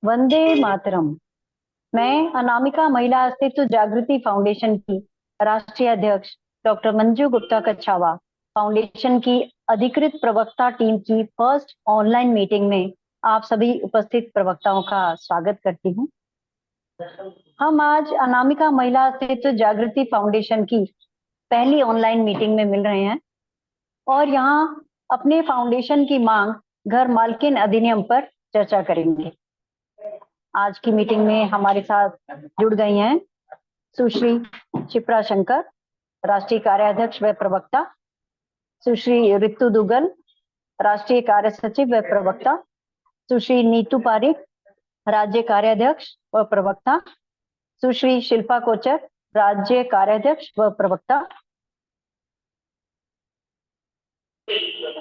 वंदे मातरम। मैं अनामिका महिला अस्तित्व जागृति फाउंडेशन की राष्ट्रीय अध्यक्ष डॉक्टर मंजू गुप्ता कच्छावा फाउंडेशन की अधिकृत प्रवक्ता टीम की फर्स्ट ऑनलाइन मीटिंग में आप सभी उपस्थित प्रवक्ताओं का स्वागत करती हूं। हम आज अनामिका महिला अस्तित्व जागृति फाउंडेशन की पहली ऑनलाइन मीटिंग में मिल रहे हैं और यहाँ अपने फाउंडेशन की मांग घर मालकिन अधिनियम पर चर्चा करेंगे। आज की मीटिंग में हमारे साथ जुड़ गई हैं सुश्री शिप्रा शंकर, राष्ट्रीय कार्याध्यक्ष व प्रवक्ता, सुश्री रितु दुग्गल, राष्ट्रीय कार्य सचिव व प्रवक्ता, सुश्री नीतू पारिक, राज्य कार्याध्यक्ष व प्रवक्ता, सुश्री शिल्पा कोचर, राज्य कार्याध्यक्ष व प्रवक्ता।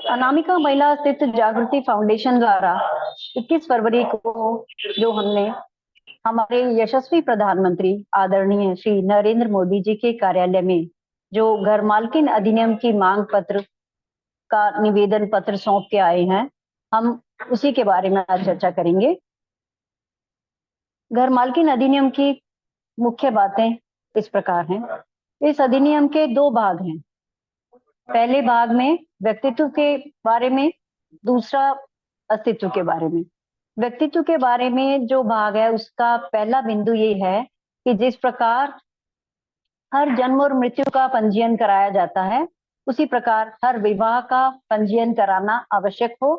अनामिका महिला अस्तित्व जागृति फाउंडेशन द्वारा 21 फरवरी को जो हमने हमारे यशस्वी प्रधानमंत्री आदरणीय श्री नरेंद्र मोदी जी के कार्यालय में जो घर मालकिन अधिनियम की मांग पत्र का निवेदन पत्र सौंप के आए हैं, हम उसी के बारे में आज चर्चा करेंगे। घर मालकिन अधिनियम की मुख्य बातें इस प्रकार हैं। इस अधिनियम के दो भाग हैं। पहले भाग में व्यक्तित्व के बारे में, दूसरा अस्तित्व के बारे में। व्यक्तित्व के बारे में जो भाग है उसका पहला बिंदु ये है कि जिस प्रकार हर जन्म और मृत्यु का पंजीयन कराया जाता है, उसी प्रकार हर विवाह का पंजीयन कराना आवश्यक हो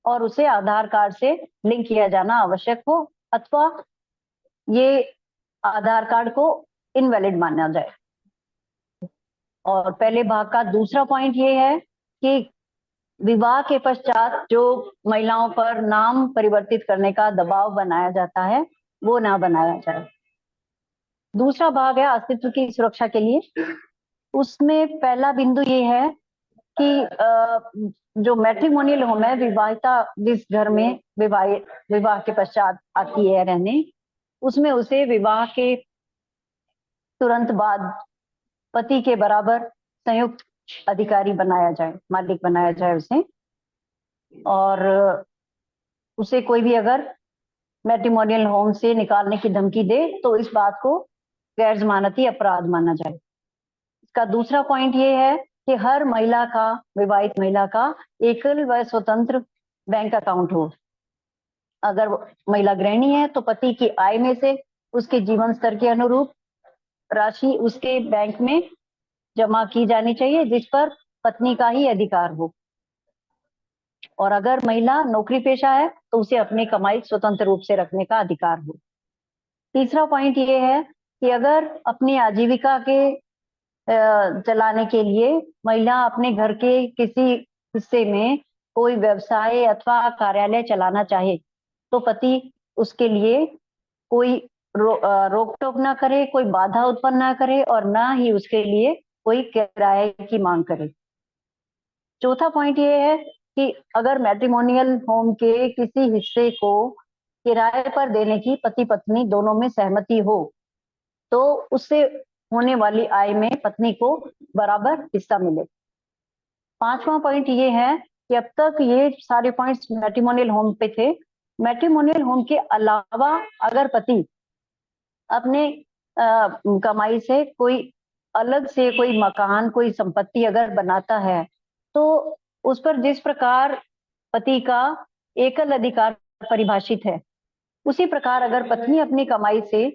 और उसे आधार कार्ड से लिंक किया जाना आवश्यक हो, अथवा ये आधार कार्ड को इनवैलिड माना जाए। और पहले भाग का दूसरा पॉइंट ये है कि विवाह के पश्चात जो महिलाओं पर नाम परिवर्तित करने का दबाव बनाया जाता है, वो ना बनाया जाए। दूसरा भाग है अस्तित्व की सुरक्षा के लिए। उसमें पहला बिंदु ये है कि जो मैट्रिमोनियल होम है, विवाहिता जिस घर में विवाह के पश्चात आती है रहने, उसमें उसे विवाह के तुरंत बाद पति के बराबर संयुक्त अधिकारी बनाया जाए, मालिक बनाया जाए उसे। और उसे कोई भी अगर मैट्रिमोनियल होम से निकालने की धमकी दे तो इस बात को गैर जमानती अपराध माना जाए। इसका दूसरा पॉइंट ये है कि हर महिला का, विवाहित महिला का एकल व स्वतंत्र बैंक अकाउंट हो। अगर महिला गृहिणी है तो पति की आय में से उसके जीवन स्तर के अनुरूप राशि उसके बैंक में जमा की जानी चाहिए, जिस पर पत्नी का ही अधिकार हो। और अगर महिला नौकरी पेशा है तो उसे अपनी कमाई स्वतंत्र रूप से रखने का अधिकार हो। तीसरा पॉइंट ये है कि अगर अपनी आजीविका के चलाने के लिए महिला अपने घर के किसी हिस्से में कोई व्यवसाय अथवा कार्यालय चलाना चाहे तो पति उसके लिए कोई रोक टोक ना करे, कोई बाधा उत्पन्न ना करे और ना ही उसके लिए कोई किराए की मांग करे। चौथा पॉइंट ये है कि अगर मैट्रिमोनियल होम के किसी हिस्से को किराए पर देने की पति पत्नी दोनों में सहमति हो तो उससे होने वाली आय में पत्नी को बराबर हिस्सा मिले। पांचवा पॉइंट ये है कि अब तक ये सारे पॉइंट्स मैट्रिमोनियल होम पे थे। मैट्रिमोनियल होम के अलावा अगर पति अपने कमाई से कोई अलग से कोई मकान, कोई संपत्ति अगर बनाता है तो उस पर जिस प्रकार पति का एकल अधिकार परिभाषित है, उसी प्रकार अगर पत्नी अपनी कमाई से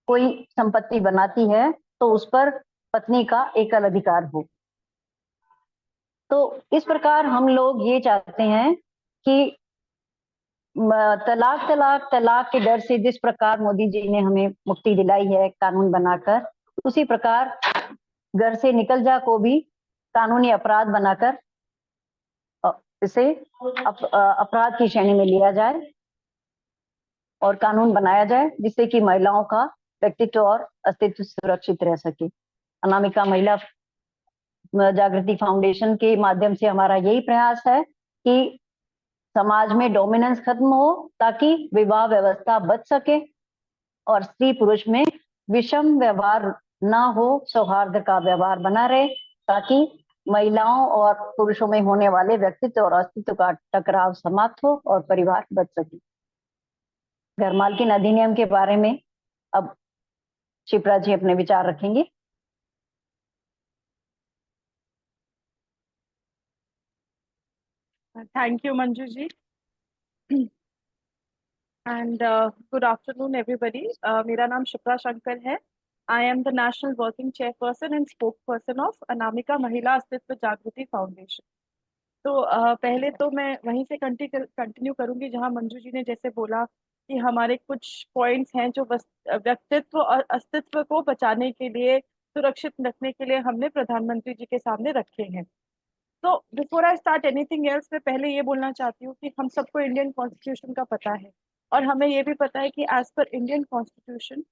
कोई संपत्ति बनाती है तो उस पर पत्नी का एकल अधिकार हो। तो इस प्रकार हम लोग ये चाहते हैं कि तलाक तलाक तलाक के डर से जिस प्रकार मोदी जी ने हमें मुक्ति दिलाई है कानून बनाकर, उसी प्रकार घर से निकल जा को भी कानूनी अपराध बनाकर इसे अपराध की श्रेणी में लिया जाए और कानून बनाया जाए, जिससे कि महिलाओं का व्यक्तित्व और अस्तित्व सुरक्षित रह सके। अनामिका महिला जागृति फाउंडेशन के माध्यम से हमारा यही प्रयास है कि समाज में डोमिनेंस खत्म हो ताकि विवाह व्यवस्था बच सके और स्त्री पुरुष में विषम व्यवहार ना हो, सौहार्द का व्यवहार बना रहे, ताकि महिलाओं और पुरुषों में होने वाले व्यक्तित्व और अस्तित्व का टकराव समाप्त हो और परिवार बच सके। घरमालकिन अधिनियम के बारे में अब शिप्रा जी अपने विचार रखेंगी। Thank you Manju ji. And good afternoon everybody. मेरा नाम शिप्रा शंकर है। I am the national working chairperson and spokesperson of Anamika Mahila Astitva जागृति फाउंडेशन। तो पहले तो मैं वहीं से कंटिन्यू करूंगी जहां मंजू जी ने जैसे बोला कि हमारे कुछ पॉइंट्स हैं जो व्यक्तित्व और अस्तित्व को बचाने के लिए, सुरक्षित रखने के लिए हमने प्रधानमंत्री जी के सामने रखे हैं। तो before I start anything else, मैं पहले ये बोलना चाहती हूँ कि हम सबको इंडियन कॉन्स्टिट्यूशन का पता है, और हमें ये भी पता है कि एज पर इंडियन कॉन्स्टिट्यूशन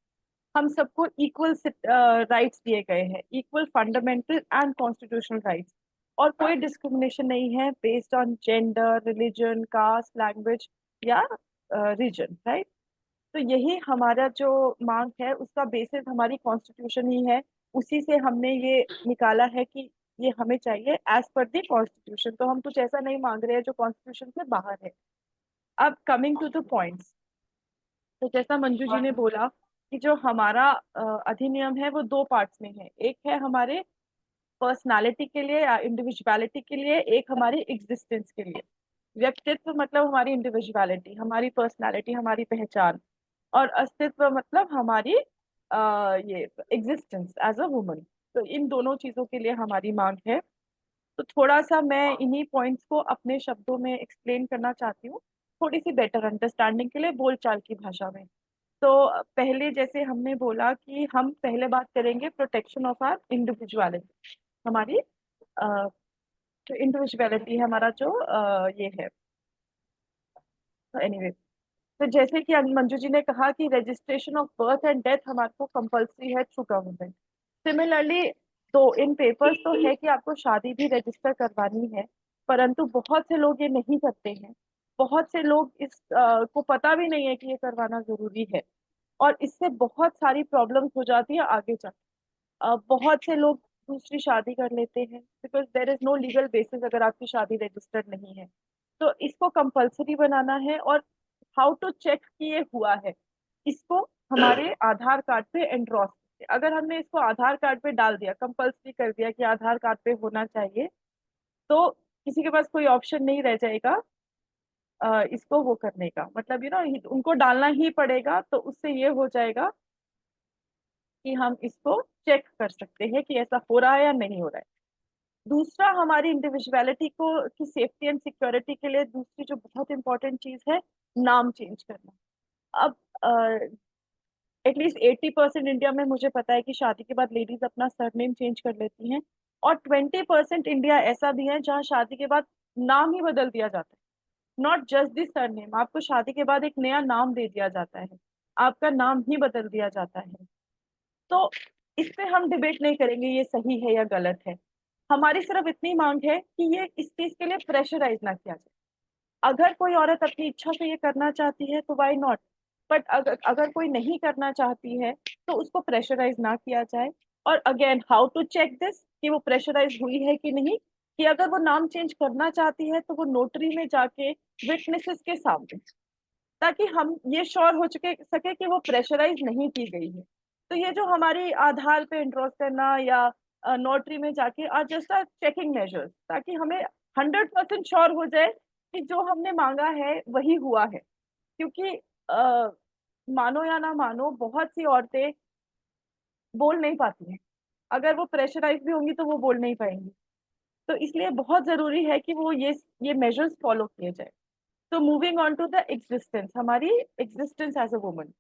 हम सबको इक्वल राइट्स दिए गए हैं, equal fundamental and constitutional rights. और कोई डिस्क्रिमिनेशन नहीं है based on gender, religion, caste, language या रीजन, राइट। तो यही हमारा जो मांग है उसका बेसिस हमारी कॉन्स्टिट्यूशन ही है। उसी से हमने ये निकाला है कि ये हमें चाहिए एज पर दी कॉन्स्टिट्यूशन। तो हम कुछ ऐसा नहीं मांग रहे हैं जो कॉन्स्टिट्यूशन से बाहर है। अब कमिंग टू द पॉइंट्स, तो जैसा मंजू जी ने बोला कि जो हमारा अधिनियम है वो दो पार्ट्स में है। एक है हमारे पर्सनालिटी के लिए या इंडिविजुअलिटी के लिए, एक हमारी एग्जिस्टेंस के लिए। व्यक्तित्व मतलब हमारी इंडिविजुअलिटी, हमारी पर्सनालिटी, हमारी पहचान। और अस्तित्व मतलब हमारी ये एग्जिस्टेंस एज अ वुमन। तो इन दोनों चीजों के लिए हमारी मांग है। तो थोड़ा सा मैं इन्हीं पॉइंट्स को अपने शब्दों में एक्सप्लेन करना चाहती हूँ, थोड़ी सी बेटर अंडरस्टैंडिंग के लिए, बोलचाल की भाषा में। तो पहले जैसे हमने बोला कि हम पहले बात करेंगे प्रोटेक्शन ऑफ आर इंडिविजुअलिटी, हमारी जो इंडिविजुअलिटी है, हमारा जो ये है। एनीवे, तो जैसे कि मंजू जी ने कहा कि registration of birth and death हमारे को कंपलसरी है थ्रू गवर्नमेंट। सिमिलरली, तो इन पेपर्स तो है कि आपको शादी भी रजिस्टर करवानी है, परंतु बहुत से लोग ये नहीं करते हैं। बहुत से लोग इस को पता भी नहीं है कि ये करवाना जरूरी है, और इससे बहुत सारी प्रॉब्लम्स हो जाती है आगे चल। बहुत से लोग दूसरी शादी कर लेते हैं because there is no legal basis अगर आपकी शादी रजिस्टर्ड नहीं है। तो इसको कंपलसरी बनाना है। और हाउ टू चेक कि ये हुआ है, इसको हमारे आधार कार्ड पे एंड्रॉस, अगर हमने इसको आधार कार्ड पे डाल दिया, कंपलसरी कर दिया कि आधार कार्ड पे होना चाहिए, तो किसी के पास कोई ऑप्शन नहीं रह जाएगा इसको वो करने का। मतलब उनको डालना ही पड़ेगा। तो उससे ये हो जाएगा कि हम इसको चेक कर सकते हैं कि ऐसा हो रहा है या नहीं हो रहा है। दूसरा, हमारी इंडिविजुअलिटी को की सेफ्टी एंड सिक्योरिटी के लिए दूसरी जो बहुत इंपॉर्टेंट चीज है, नाम चेंज करना। अब एटलीस्ट 80% इंडिया में मुझे पता है कि शादी के बाद लेडीज अपना सरनेम चेंज कर लेती हैं, और 20% इंडिया ऐसा भी है जहाँ शादी के बाद नाम ही बदल दिया जाता है। नॉट जस्ट दिस सरनेम, आपको शादी के बाद एक नया नाम दे दिया जाता है, आपका नाम ही बदल दिया जाता है। तो इस पे हम डिबेट नहीं करेंगे ये सही है या गलत है। हमारी सिर्फ इतनी मांग है कि ये इस चीज के लिए प्रेशराइज ना किया जाए। अगर कोई औरत अपनी इच्छा से ये करना चाहती है तो वाई नॉट, बट अगर कोई नहीं करना चाहती है तो उसको प्रेशराइज ना किया जाए। और again, how to check this कि वो प्रेशराइज हुई है कि नहीं, कि अगर वो नाम चेंज करना चाहती है तो वो नोटरी में जाके विटनेसेस के सामने, ताकि हम ये श्योर हो चुके सके कि वो प्रेशराइज नहीं की गई है। तो ये जो हमारी आधार पे एंड्रोस करना या नोटरी में जाके or just a checking measures, ताकि हमें 100% श्योर हो जाए कि जो हमने मांगा है वही हुआ है। क्योंकि मानो या ना मानो, बहुत सी औरतें बोल नहीं पाती हैं। अगर वो प्रेशराइज भी होंगी तो वो बोल नहीं पाएंगी। तो इसलिए बहुत जरूरी है कि वो ये मेजर्स फॉलो किए जाए। तो moving on to the existence, हमारी एग्जिस्टेंस एज अ वुमन।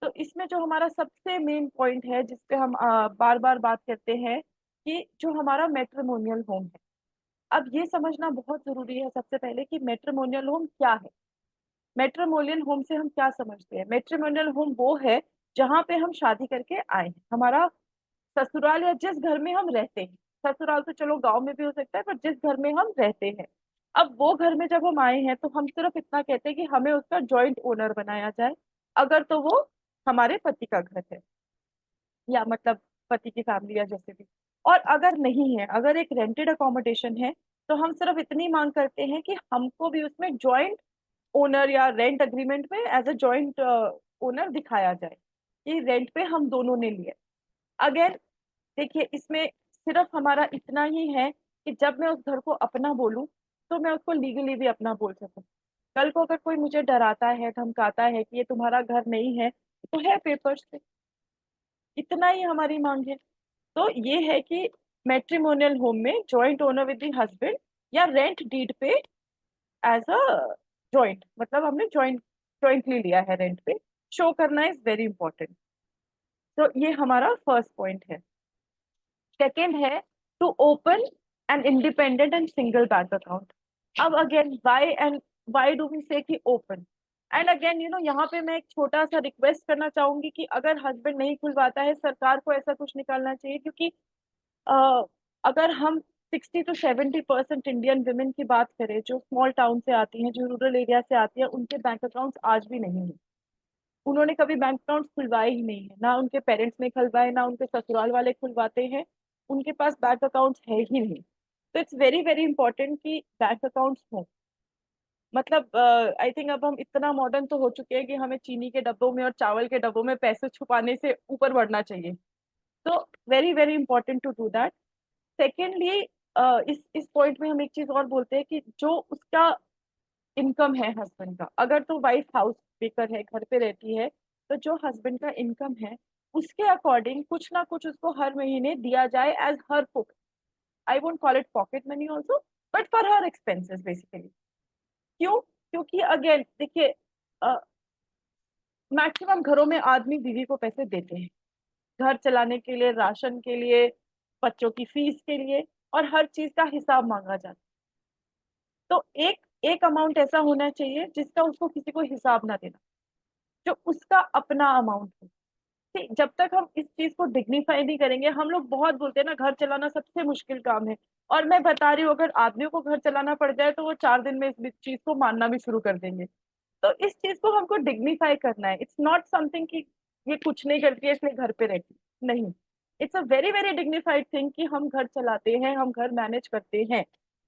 तो इसमें जो हमारा सबसे मेन पॉइंट है जिसपे हम बार बार बात करते हैं, कि जो हमारा मैट्रिमोनियल होम है। अब ये समझना बहुत जरूरी है सबसे पहले कि मैट्रिमोनियल होम क्या है। मैट्रिमोनियल होम से हम क्या समझते हैं? मैट्रिमोनियल होम वो है जहाँ पे हम शादी करके आए हैं, हमारा ससुराल, या जिस घर में हम रहते हैं। ससुराल तो चलो गांव में भी हो सकता है, पर जिस घर में हम रहते हैं, अब वो घर में जब हम आए हैं तो हम सिर्फ इतना कहते हैं कि हमें उसका जॉइंट ओनर बनाया जाए, अगर तो वो हमारे पति का घर है, या मतलब पति की फैमिली या जैसे भी। और अगर नहीं है, अगर एक रेंटेड अकोमोडेशन है, तो हम सिर्फ इतनी मांग करते हैं कि हमको भी उसमें जॉइंट ओनर या रेंट एग्रीमेंट में एज अ जॉइंट ओनर दिखाया जाए कि रेंट पे हम दोनों ने लिया। अगेन देखिए, इसमें सिर्फ हमारा इतना ही है कि जब मैं उस घर को अपना बोलूं तो मैं उसको लीगली भी अपना बोल सकूं। कल को अगर कोई मुझे डराता है, धमकाता है कि ये तुम्हारा घर नहीं है, तो है पेपर्स पे। इतना ही हमारी मांग है। तो ये है कि मैट्रिमोनियल होम में joint owner with the husband या रेंट डीड पे एज अ जॉइंट, मतलब हमने जॉइंटली लिया है रेंट पे, शो करना इज वेरी इंपॉर्टेंट। तो ये हमारा फर्स्ट पॉइंट है। सेकेंड है to open an independent and single bank account. अब again why do we say कि ओपन। एंड अगेन यहाँ पे मैं एक छोटा सा रिक्वेस्ट करना चाहूंगी कि अगर हस्बैंड नहीं खुलवाता है, सरकार को ऐसा कुछ निकालना चाहिए, क्योंकि अ, अगर हम 60 to 70% इंडियन विमेन की बात करें जो स्मॉल टाउन से आती हैं, जो रूरल एरिया से आती हैं, उनके बैंक अकाउंट्स आज भी नहीं है। उन्होंने कभी बैंक अकाउंट खुलवाए ही नहीं है, ना उनके पेरेंट्स ने खुलवाए, ना उनके ससुराल वाले खुलवाते हैं। उनके पास बैंक अकाउंट्स है ही नहीं। तो इट्स वेरी वेरी इंपॉर्टेंट कि बैंक अकाउंट्स हो। मतलब आई थिंक अब हम इतना मॉडर्न तो हो चुके हैं कि हमें चीनी के डब्बों में और चावल के डब्बों में पैसे छुपाने से ऊपर बढ़ना चाहिए। तो very very important to do that. Secondly, इस पॉइंट में हम एक चीज और बोलते हैं कि जो उसका इनकम है हस्बैंड का, अगर तो वाइफ हाउस मेकर है, घर पे रहती है, तो जो हस्बैंड का इनकम है उसके अकॉर्डिंग कुछ ना कुछ उसको हर महीने दिया जाए as her cook. I won't call it pocket money also, but for her expenses basically. क्यों? क्योंकि अगेन देखिए, मैक्सिमम घरों में आदमी बीवी को पैसे देते हैं घर चलाने के लिए, राशन के लिए, बच्चों की फीस के लिए, और हर चीज का हिसाब मांगा जाता है। तो एक एक अमाउंट ऐसा होना चाहिए जिसका उसको किसी को हिसाब ना देना, जो उसका अपना अमाउंट हो। ठीक, जब तक हम इस चीज को डिग्निफाई नहीं करेंगे, हम लोग बहुत बोलते हैं ना घर चलाना सबसे मुश्किल काम है, और मैं बता रही हूँ अगर आदमियों को घर चलाना पड़ जाए तो वो 4 दिन में इस चीज को मानना भी शुरू कर देंगे। तो इस चीज को हमको डिग्निफाई करना है। इट्स नॉट समथिंग कि ये कुछ नहीं करती है इसलिए घर पे रहती है। नहीं, it's a very very dignified thing कि हम घर चलाते हैं, हम घर मैनेज करते हैं।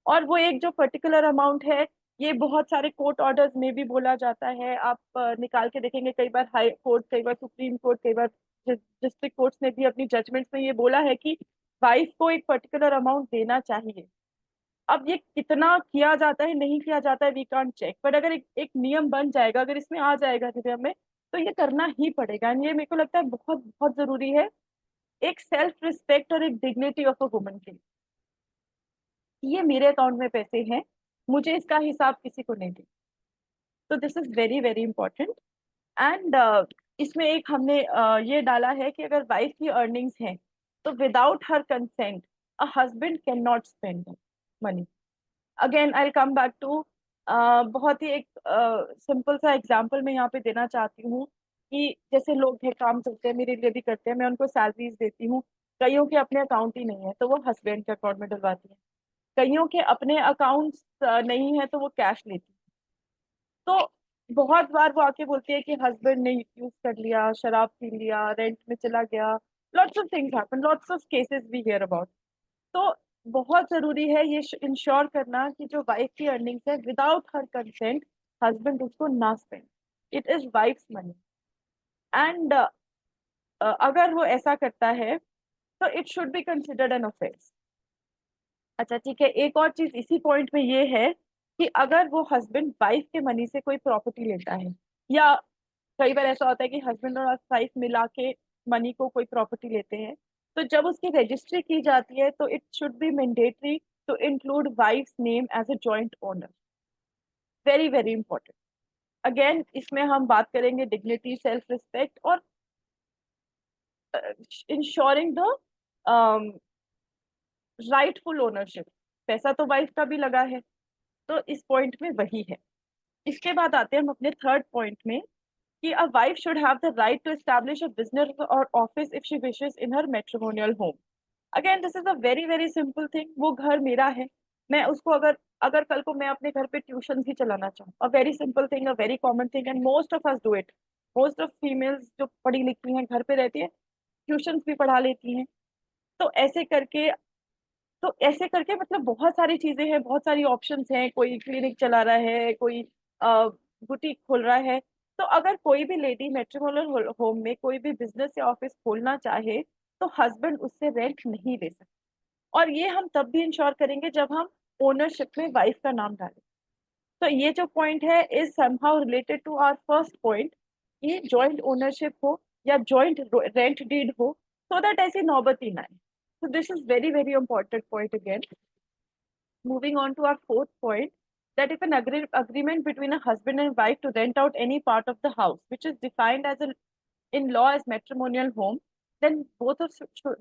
और वो एक जो पर्टिकुलर अमाउंट है, ये बहुत सारे कोर्ट ऑर्डर्स में भी बोला जाता है। आप निकाल के देखेंगे, कई बार हाई कोर्ट, कई बार सुप्रीम कोर्ट, कई बार डिस्ट्रिक्ट कोर्ट्स ने भी अपनी जजमेंट्स में ये बोला है कि वाइफ को एक पर्टिकुलर अमाउंट देना चाहिए। अब ये कितना किया जाता है, नहीं किया जाता है, वी कांट चेक, बट अगर एक नियम बन जाएगा, अगर इसमें आ जाएगा नियम में, तो ये करना ही पड़ेगा। एंड ये मेरे को लगता है बहुत बहुत जरूरी है, एक सेल्फ रिस्पेक्ट और एक डिग्निटी ऑफ अ वुमन के लिए। ये मेरे अकाउंट में पैसे हैं, मुझे इसका हिसाब किसी को नहीं दे। तो this is very very important. And इसमें एक हमने ये डाला है कि अगर वाइफ की अर्निंग्स हैं तो without her consent a husband can not spend money. Again I come back to, बहुत ही एक सिंपल सा एग्जांपल मैं यहाँ पे देना चाहती हूँ कि जैसे लोग हैं, काम करते हैं, मेरे लिए भी करते हैं, मैं उनको सैलरीज देती हूँ। कईयों के अपने अकाउंट ही नहीं है तो वो हस्बैंड के अकाउंट में डलवाती है। कईयों के अपने अकाउंट्स नहीं है तो वो कैश लेती है। तो बहुत बार वो आके बोलती है कि हस्बैंड ने यूज कर लिया, शराब पी लिया, रेंट में चला गया। Lots of things happen, lots of cases we hear about. तो बहुत जरूरी है ये इंश्योर करना कि जो वाइफ की अर्निंग्स है, विदाउट हर कंसेंट हस्बैंड उसको ना spend. It is wife's money. And अगर वो ऐसा करता है तो it should be considered an offence. अच्छा ठीक है, एक और चीज इसी पॉइंट में ये है कि अगर वो हस्बैंड वाइफ के मनी से कोई प्रॉपर्टी लेता है, या कई बार ऐसा होता है कि हस्बैंड और वाइफ मिला के मनी को कोई प्रॉपर्टी लेते हैं, तो जब उसकी रजिस्ट्री की जाती है तो it should be mandatory to include wife's name as a joint owner. Very very important. Again इसमें हम बात करेंगे डिग्निटी, सेल्फ रिस्पेक्ट और इंश्योरिंग द राइटफुल ओनरशिप। पैसा तो वाइफ का भी लगा है, तो इस पॉइंट में वही है। इसके बाद आते हैं हम अपने थर्ड पॉइंट में कि a wife should have the right to establish a business or office if she wishes in her matrimonial home. Again, this is a very very simple thing। वो घर मेरा है, मैं उसको अगर अगर कल को मैं अपने घर पे ट्यूशन भी चलाना चाहूँ, a very simple thing, a very common thing, and most of us do it. Most of females जो पढ़ी लिखी हैं, घर पे रहती है, ट्यूशन भी पढ़ा लेती हैं। तो ऐसे करके मतलब बहुत सारी चीजें हैं, बहुत सारी ऑप्शंस हैं। कोई क्लिनिक चला रहा है, कोई बुटीक खोल रहा है, तो अगर कोई भी लेडी मैट्रिमोनियल होम में कोई भी बिजनेस या ऑफिस खोलना चाहे तो हस्बैंड उससे रेंट नहीं ले सकते। और ये हम तब भी इंश्योर करेंगे जब हम ओनरशिप में वाइफ का नाम डालें। तो ये जो पॉइंट है is somehow related to our first point कि जॉइंट ओनरशिप हो या जॉइंट रेंट डीड हो, सो दैट ऐसी नौबत ही ना आए। So this is very, very important point again. Moving on to our fourth point, that if an agreement between a husband and wife to rent out any part of the house, which is defined as in law as matrimonial home, then both of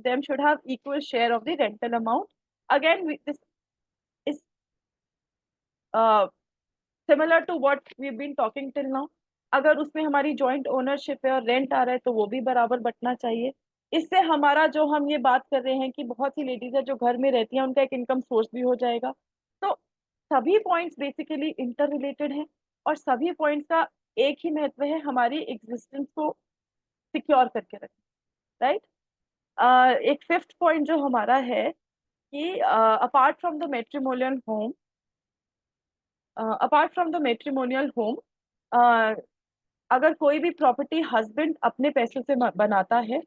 them should have equal share of the rental amount. Again, this is similar to what we've been talking till now. अगर उसमें हमारी joint ownership है और rent आ रहा है तो वो भी बराबर बंटना चाहिए। इससे हमारा जो हम ये बात कर रहे हैं कि बहुत सी लेडीज है जो घर में रहती हैं, उनका एक इनकम सोर्स भी हो जाएगा। तो सभी पॉइंट्स बेसिकली इंटर रिलेटेड हैं और सभी पॉइंट्स का एक ही महत्व है, हमारी एग्जिस्टेंस को सिक्योर करके रखें, राइट। एक फिफ्थ पॉइंट जो हमारा है कि apart from the matrimonial home, apart from the matrimonial home, अगर कोई भी प्रॉपर्टी हस्बैंड अपने पैसों से बनाता है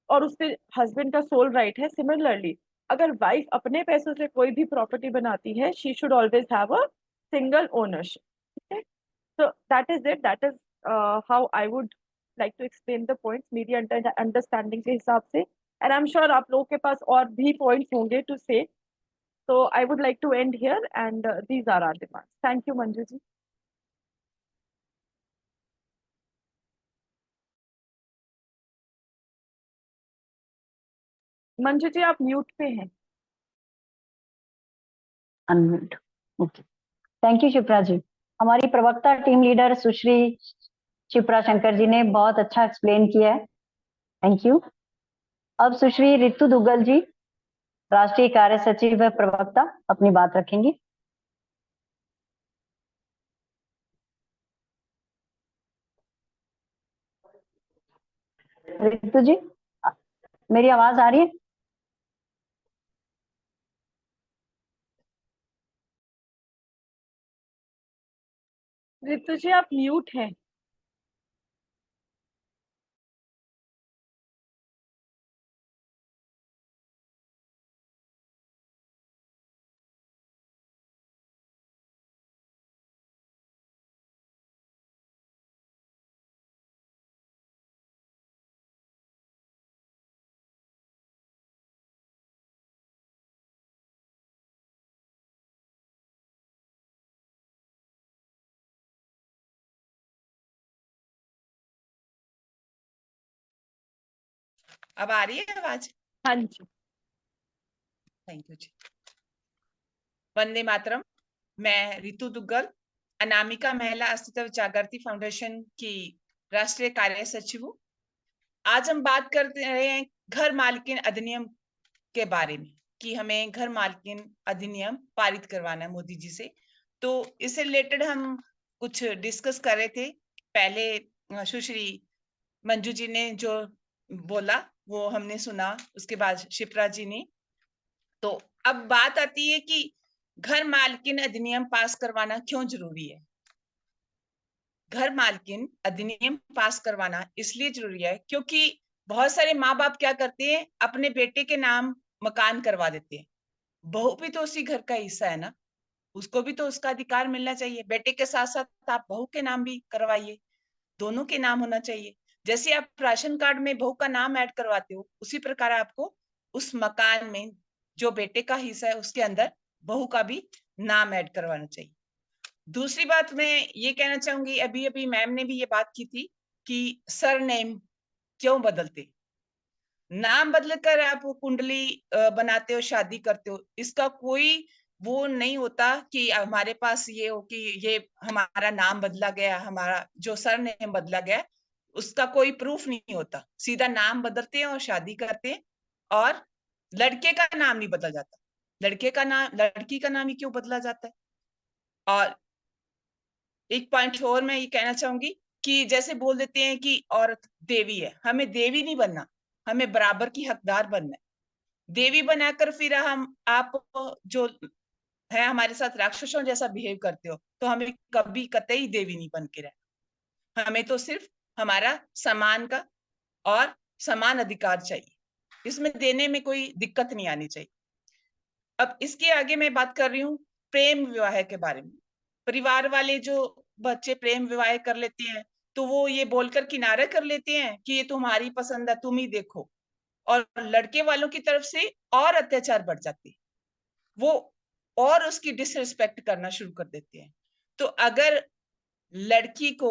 और उस पे हस्बैंड का सोल राइट है, सिमिलरली अगर वाइफ अपने पैसों से कोई भी प्रॉपर्टी बनाती है, she should always have a single ownership. ठीक है, so that is it, that is how I would like to explain the points मेरी अंडरस्टैंडिंग के हिसाब से, and I'm sure आप लोगों के पास और भी points होंगे to say, so I would like to end here and these are our demands. Thank you Manju ji. Manju ji आप म्यूट पे हैं। Unmute. Okay, thank you Shipra ji. हमारी प्रवक्ता टीम लीडर सुश्री शिप्रा शंकर जी ने बहुत अच्छा एक्सप्लेन किया है, थैंक यू। अब सुश्री रितु दुग्गल जी, राष्ट्रीय कार्य सचिव व प्रवक्ता, अपनी बात रखेंगी। रितु जी, मेरी आवाज आ रही है? रितु जी आप म्यूट हैं। अब आ रही है आवाज? हाँ जी, थैंक यू जी। वंदे मातरम। मैं रितु दुग्गल, अनामिका महिला अस्तित्व जागृति फाउंडेशन की राष्ट्रीय कार्य सचिव हूँ। आज हम बात करते रहे हैं घर मालकिन अधिनियम के बारे में कि हमें घर मालकिन अधिनियम पारित करवाना है मोदी जी से। तो इससे रिलेटेड हम कुछ डिस्कस कर रहे थे। पहले सुश्री मंजू जी ने जो बोला वो हमने सुना, उसके बाद शिप्रा जी ने। तो अब बात आती है कि घर मालकिन अधिनियम पास करवाना क्यों जरूरी है। घर मालकिन अधिनियम पास करवाना इसलिए जरूरी है क्योंकि बहुत सारे माँ बाप क्या करते हैं, अपने बेटे के नाम मकान करवा देते हैं। बहू भी तो उसी घर का हिस्सा है ना, उसको भी तो उसका अधिकार मिलना चाहिए। बेटे के साथ साथ आप बहू के नाम भी करवाइए, दोनों के नाम होना चाहिए। जैसे आप राशन कार्ड में बहू का नाम ऐड करवाते हो, उसी प्रकार आपको उस मकान में जो बेटे का हिस्सा है उसके अंदर बहू का भी नाम ऐड करवाना चाहिए। दूसरी बात मैं ये कहना चाहूंगी, अभी अभी मैम ने भी ये बात की थी कि सरनेम क्यों बदलते। नाम बदलकर आप कुंडली बनाते हो, शादी करते हो, इसका कोई वो नहीं होता कि हमारे पास ये हो कि ये हमारा नाम बदला गया, हमारा जो सरनेम बदला गया, उसका कोई प्रूफ नहीं होता। सीधा नाम बदलते हैं और शादी करते हैं। और लड़के का नाम नहीं बदला जाता, लड़के का नाम, लड़की का नाम ही क्यों बदला जाता है। और एक पॉइंट और मैं ये कहना चाहूंगी कि जैसे बोल देते हैं कि औरत देवी है, हमें देवी नहीं बनना, हमें बराबर की हकदार बनना है। देवी बनाकर फिर हम आप जो है हमारे साथ राक्षसों जैसा बिहेव करते हो, तो हमें कभी कतई देवी नहीं बन के रहना। हमें तो सिर्फ हमारा सम्मान का और समान अधिकार चाहिए, इसमें देने में कोई दिक्कत नहीं आनी चाहिए। अब इसके आगे मैं बात कर रही हूँ प्रेम विवाह के बारे में। परिवार वाले जो बच्चे प्रेम विवाह कर लेते हैं, तो वो ये बोलकर किनारे कर लेते हैं कि ये तुम्हारी पसंद है, तुम ही देखो, और लड़के वालों की तरफ से और अत्याचार बढ़ जाते हैं। वो और उसकी डिसरिस्पेक्ट करना शुरू कर देते हैं। तो अगर लड़की को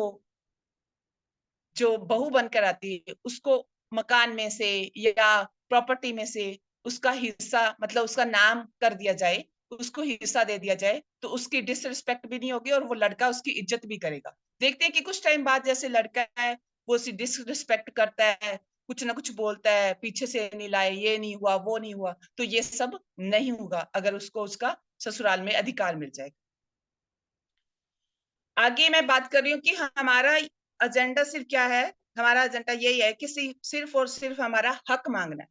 जो बहू बनकर आती है, उसको मकान में से या प्रॉपर्टी में से उसका हिस्सा, मतलब उसका नाम कर दिया जाए, उसको हिस्सा दे दिया जाए, तो उसकी डिसरिस्पेक्ट भी नहीं होगी और वो लड़का उसकी इज्जत भी करेगा। देखते हैं कि कुछ टाइम बाद जैसे लड़का है वो उसकी डिसरिस्पेक्ट करता है, कुछ ना कुछ बोलता है, पीछे से नहीं लाए, ये नहीं हुआ, वो नहीं हुआ, तो ये सब नहीं होगा अगर उसको उसका ससुराल में अधिकार मिल जाएगा। आगे मैं बात कर रही हूँ कि हमारा एजेंडा सिर्फ क्या है। हमारा एजेंडा यही है कि सिर्फ और सिर्फ हमारा हक मांगना है।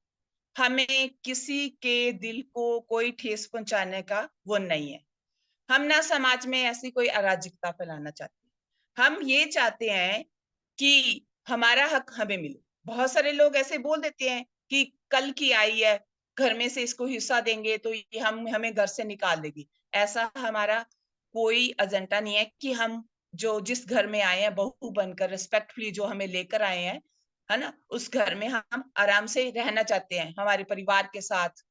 हमें किसी के दिल को कोई ठेस पहुंचाने का वो नहीं है। हम ना समाज में ऐसी कोई अराजकता फैलाना चाहते। हम ये चाहते हैं कि हमारा हक हमें मिले। बहुत सारे लोग ऐसे बोल देते हैं कि कल की आई है, घर में से इसको हिस्सा देंगे तो ये हम हमें घर से निकाल देगी। ऐसा हमारा कोई एजेंडा नहीं है कि हम जो जिस घर में आए हैं बहू बनकर रिस्पेक्टफुली जो हमें लेकर आए हैं, है ना, उस घर में हम आराम से रहना चाहते हैं हमारे परिवार के साथ।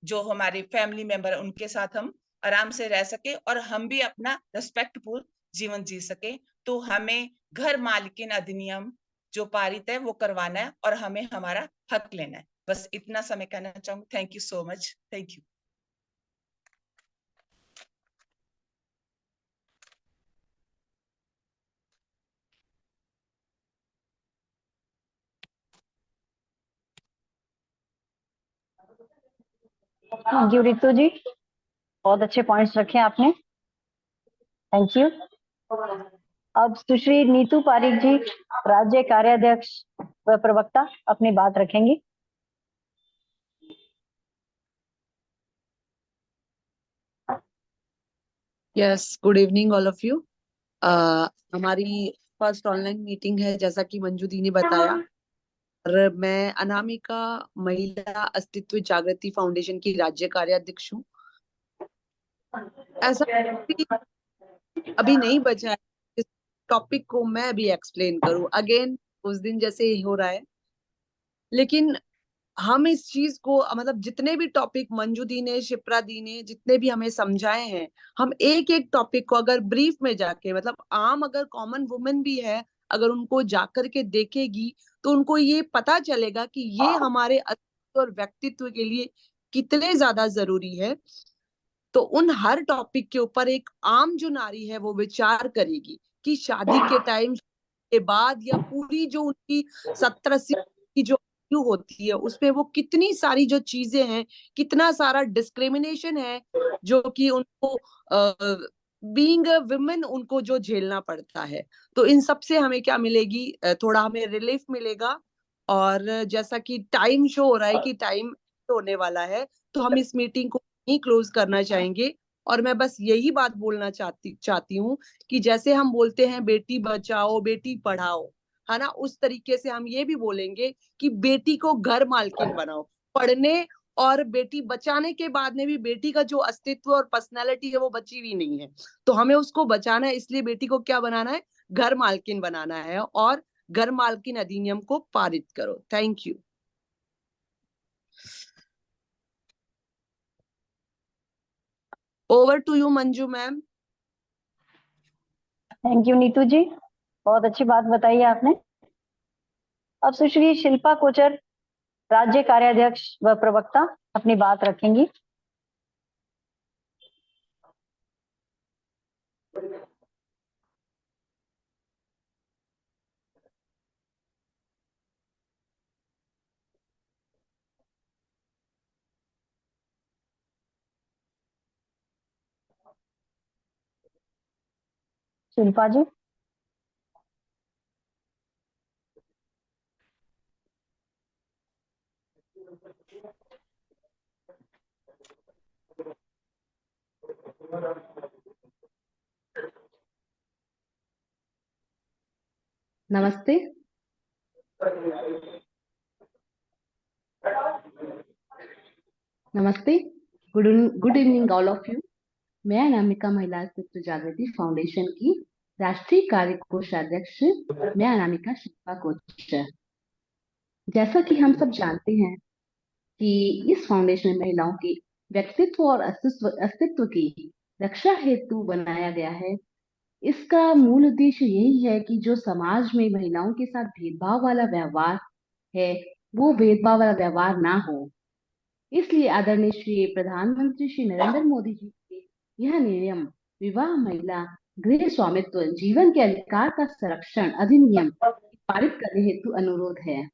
जो हमारे फैमिली मेंबर है उनके साथ हम आराम से रह सके और हम भी अपना रेस्पेक्टफुल जीवन जी सके। तो हमें घर मालकिन अधिनियम जो पारित है वो करवाना है और हमें हमारा हक लेना है। बस इतना समय कहना चाहूंगी। Thank you so much. Thank you. Thank you Ritu ji, बहुत अच्छे पॉइंट्स रखे आपने। Thank you. अब सुश्री नीतू पारिक जी, राज्य कार्याध्यक्ष व प्रवक्ता, अपनी बात रखेंगी। Yes, good evening all of you. हमारी फर्स्ट ऑनलाइन मीटिंग है, जैसा कि मंजू दी ने बताया, और मैं अनामिका महिला अस्तित्व जागृति फाउंडेशन की राज्य कार्याध्यक्ष हूँ। ऐसा अभी नहीं बचा है इस टॉपिक को मैं भी एक्सप्लेन करूं अगेन, उस दिन जैसे ही हो रहा है। लेकिन हम इस चीज को, मतलब जितने भी टॉपिक मंजू दी ने, शिप्रा दी ने जितने भी हमें समझाए हैं, हम एक एक टॉपिक को अगर ब्रीफ में जाके, मतलब आम अगर कॉमन वुमेन भी है, अगर उनको जाकर के देखेगी तो उनको ये पता चलेगा कि ये हमारे अस्तित्व और व्यक्तित्व के लिए कितने ज्यादा जरूरी है। तो उन हर टॉपिक के ऊपर एक आम जो नारी है वो विचार करेगी कि शादी के टाइम के बाद या पूरी जो उनकी 70-80 की जो आयु होती है उसमें वो कितनी सारी जो चीजें हैं, कितना सारा डिस्क्रिमिनेशन है जो कि उनको बीइंग अ वुमेन उनको जो झेलना पड़ता है। तो इन सब से हमें क्या मिलेगी, थोड़ा हमें रिलीफ मिलेगा। और जैसा कि टाइम शो हो रहा है कि टाइम होने वाला है, तो हम इस मीटिंग को ही क्लोज करना चाहेंगे। और मैं बस यही बात बोलना चाहती हूँ कि जैसे हम बोलते हैं बेटी बचाओ बेटी पढ़ाओ, है ना, उस तरीके से हम ये भी बोलेंगे कि बेटी को घर मालकिन बनाओ। पढ़ने और बेटी बचाने के बाद में भी बेटी का जो अस्तित्व और पर्सनैलिटी है वो बची हुई नहीं है। तो हमें उसको बचाना है, इसलिए बेटी को क्या बनाना है, घर मालकिन बनाना है। और घर मालकिन अधिनियम को पारित करो। Thank you. Over to you Manju ma'am. Thank you Neetu ji, बहुत अच्छी बात बताई आपने। अब सुश्री शिल्पा कोचर, राज्य कार्याध्यक्ष व प्रवक्ता, अपनी बात रखेंगी। शिल्पा जी। नमस्ते। नमस्ते। Good evening all of you. मैं अनामिका महिला अस्तित्व जागृति फाउंडेशन की राष्ट्रीय कार्य कोषाध्यक्ष मैं अनामिका शिल्पा कोचर। जैसा कि हम सब जानते हैं कि इस फाउंडेशन में महिलाओं के व्यक्तित्व और अस्तित्व की रक्षा हेतु बनाया गया है। इसका मूल उद्देश्य यही है कि जो समाज में महिलाओं के साथ भेदभाव वाला व्यवहार है, वो भेदभाव वाला व्यवहार ना हो। इसलिए आदरणीय श्री प्रधानमंत्री श्री नरेंद्र मोदी जी के यह नियम विवाह, महिला, गृह स्वामित्व, जीवन के अधिकार का संरक्षण अधिनियम पारित करने हेतु अनुरोध है।